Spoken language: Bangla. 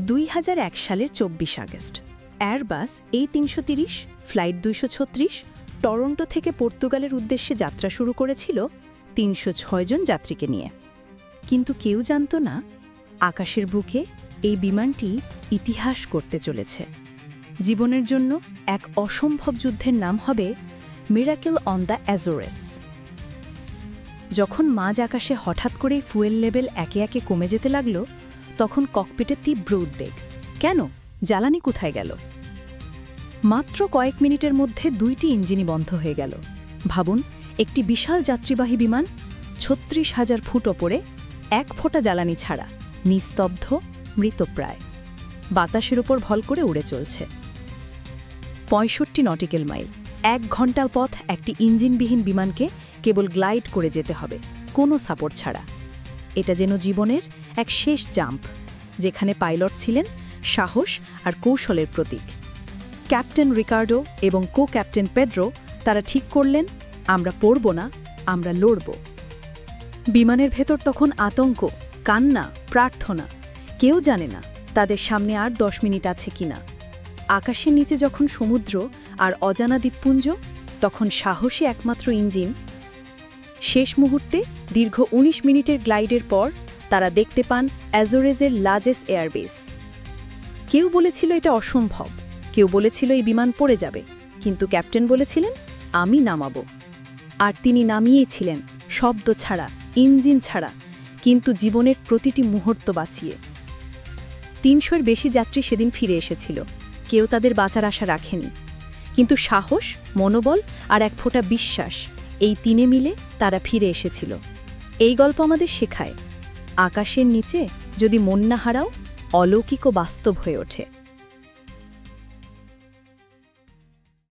2001 সালের 24 August Airbus A330 flight 236 Toronto থেকে পর্তুগালের উদ্দেশ্যে যাত্রা শুরু করেছিল 306 জন যাত্রীকে নিয়ে। কিন্তু কেউ জানত না আকাশের বুকে এই বিমানটি ইতিহাস করতে চলেছে। জীবনের জন্য এক অসম্ভব যুদ্ধের নাম হবে মিরাকেল অন দ্য অ্যাজোরেস। যখন মাঝ আকাশে হঠাৎ করেই ফুয়েল লেভেল একে একে কমে যেতে লাগল, তখন ককপিটে তীব্র উদ্বেগ। কেন? জ্বালানি কোথায় গেল? মাত্র কয়েক মিনিটের মধ্যে 2টি ইঞ্জিনই বন্ধ হয়ে গেল। ভাবুন, একটি বিশাল যাত্রীবাহী বিমান 36,000 ফুট ওপরে, এক ফোঁটা জ্বালানি ছাড়া, নিস্তব্ধ, মৃতপ্রায়, বাতাসের ওপর ভল করে উড়ে চলছে। 65 নটিক্যাল মাইল, 1 ঘন্টার পথ একটি ইঞ্জিনবিহীন বিমানকে কেবল গ্লাইড করে যেতে হবে, কোনো সাপোর্ট ছাড়া। এটা যেন জীবনের এক শেষ জাম্প, যেখানে পাইলট ছিলেন সাহস আর কৌশলের প্রতীক। ক্যাপ্টেন রিকার্ডো এবং কো ক্যাপ্টেন পেড্রো, তারা ঠিক করলেন, আমরা পড়ব না, আমরা লড়ব। বিমানের ভেতর তখন আতঙ্ক, কান্না, প্রার্থনা। কেউ জানে না তাদের সামনে আর 10 মিনিট আছে কিনা। আকাশের নিচে যখন সমুদ্র আর অজানা দ্বীপপুঞ্জ, তখন সাহসী একমাত্র ইঞ্জিন। শেষ মুহূর্তে দীর্ঘ 19 মিনিটের গ্লাইডের পর তারা দেখতে পান অ্যাজোরেজের লার্জেস্ট এয়ারবেস। কেউ বলেছিল এটা অসম্ভব, কেউ বলেছিল এই বিমান পড়ে যাবে, কিন্তু ক্যাপ্টেন বলেছিলেন, আমি নামাবো। আর তিনি নামিয়েছিলেন, শব্দ ছাড়া, ইঞ্জিন ছাড়া, কিন্তু জীবনের প্রতিটি মুহূর্ত বাঁচিয়ে। 300-এর বেশি যাত্রী সেদিন ফিরে এসেছিল। কেউ তাদের বাঁচার আশা রাখেনি, কিন্তু সাহস, মনোবল আর এক ফোঁটা বিশ্বাস, এই 3 মিলে তারা ফিরে এসেছিল। এই গল্প আমাদের শেখায়, আকাশের নিচে যদি মন না হারাও, অলৌকিক ও বাস্তব হয়ে ওঠে।